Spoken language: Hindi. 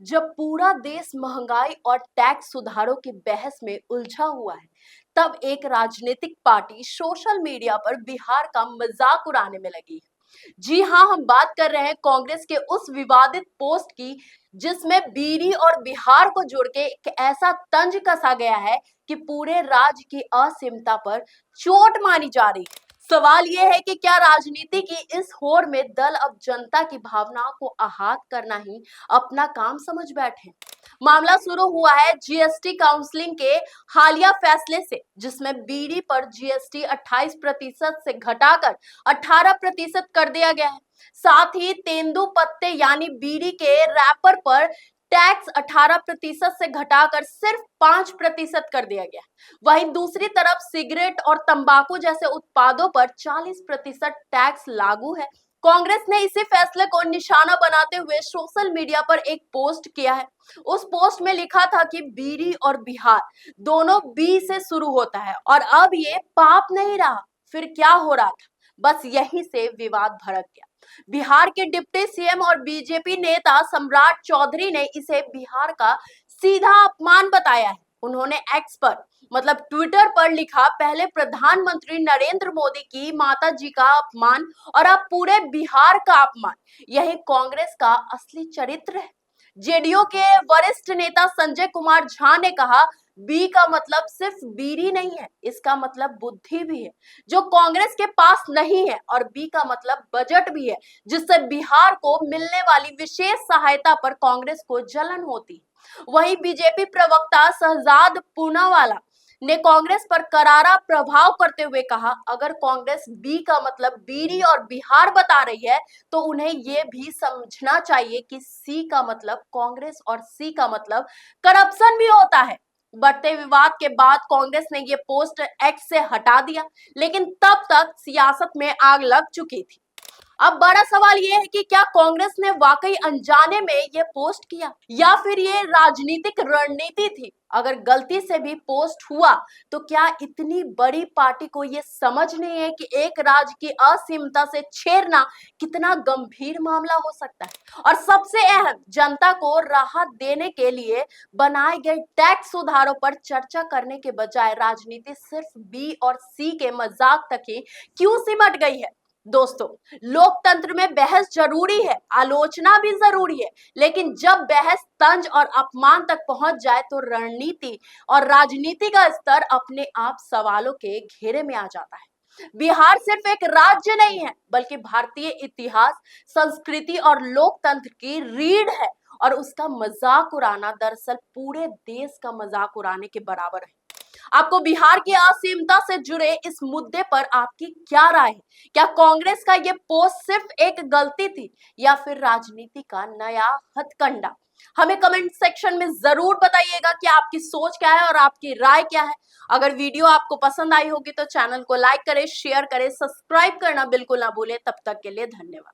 जब पूरा देश महंगाई और टैक्स सुधारों की बहस में उलझा हुआ है, तब एक राजनीतिक पार्टी सोशल मीडिया पर बिहार का मजाक उड़ाने में लगी है। जी हां, हम बात कर रहे हैं कांग्रेस के उस विवादित पोस्ट की जिसमें बीरी और बिहार को जोड़ के एक ऐसा तंज कसा गया है कि पूरे राज्य की असीमता पर चोट मारी जा रही है। सवाल यह है कि क्या राजनीति की इस होड़ में दल अब जनता की भावनाओं को आहत करना ही अपना काम समझ बैठे। मामला शुरू हुआ है जीएसटी काउंसलिंग के हालिया फैसले से, जिसमें बीड़ी पर जीएसटी 28% से घटाकर 18% कर दिया गया है। साथ ही तेंदुपत्ते यानी बीड़ी के रैपर पर टैक्स 18% से घटाकर सिर्फ 5% कर दिया गया। वहीं दूसरी तरफ सिगरेट और तंबाकू जैसे उत्पादों पर 40% टैक्स लागू है। कांग्रेस ने इसी फैसले को निशाना बनाते हुए सोशल मीडिया पर एक पोस्ट किया है। उस पोस्ट में लिखा था कि बीड़ी और बिहार दोनों बी से शुरू होता है और अब ये पाप नहीं रहा। फिर क्या हो रहा था? बस यहीं से विवाद भड़क गया। बिहार के डिप्टी सीएम और बीजेपी नेता सम्राट चौधरी ने इसे बिहार का सीधा अपमान बताया है। उन्होंने एक्स पर मतलब ट्विटर पर लिखा, पहले प्रधानमंत्री नरेंद्र मोदी की माता जी का अपमान और अब पूरे बिहार का अपमान, यही कांग्रेस का असली चरित्र है। जेडीयू के वरिष्ठ नेता संजय कुमार झा ने कहा, बी का मतलब सिर्फ बीड़ी नहीं है, इसका मतलब बुद्धि भी है, जो कांग्रेस के पास नहीं है, और बी का मतलब बजट भी है, जिससे बिहार को मिलने वाली विशेष सहायता पर कांग्रेस को जलन होती। वहीं बीजेपी प्रवक्ता शहजाद पूनावाला ने कांग्रेस पर करारा प्रभाव करते हुए कहा, अगर कांग्रेस बी का मतलब बीड़ी और बिहार बता रही है तो उन्हें यह भी समझना चाहिए कि सी का मतलब कांग्रेस और सी का मतलब करप्शन भी होता है। बढ़ते विवाद के बाद कांग्रेस ने यह पोस्ट एक्स से हटा दिया, लेकिन तब तक सियासत में आग लग चुकी थी। अब बड़ा सवाल यह है कि क्या कांग्रेस ने वाकई अनजाने में यह पोस्ट किया या फिर ये राजनीतिक रणनीति थी। अगर गलती से भी पोस्ट हुआ तो क्या इतनी बड़ी पार्टी को यह समझ नहीं है कि एक राज्य की असीमता से छेड़ना कितना गंभीर मामला हो सकता है। और सबसे अहम, जनता को राहत देने के लिए बनाए गए टैक्स सुधारों पर चर्चा करने के बजाय राजनीति सिर्फ बी और सी के मजाक तक ही क्यों सिमट गई है। दोस्तों, लोकतंत्र में बहस जरूरी है, आलोचना भी जरूरी है, लेकिन जब बहस तंज और अपमान तक पहुंच जाए तो रणनीति और राजनीति का स्तर अपने आप सवालों के घेरे में आ जाता है। बिहार सिर्फ एक राज्य नहीं है, बल्कि भारतीय इतिहास, संस्कृति और लोकतंत्र की रीढ़ है, और उसका मजाक उड़ाना दरअसल पूरे देश का मजाक उड़ाने के बराबर है। आपको बिहार की असीमता से जुड़े इस मुद्दे पर आपकी क्या राय है? क्या कांग्रेस का यह पोस्ट सिर्फ एक गलती थी या फिर राजनीति का नया हथकंडा? हमें कमेंट सेक्शन में जरूर बताइएगा कि आपकी सोच क्या है और आपकी राय क्या है। अगर वीडियो आपको पसंद आई होगी तो चैनल को लाइक करें, शेयर करें, सब्सक्राइब करना बिल्कुल ना भूलें। तब तक के लिए धन्यवाद।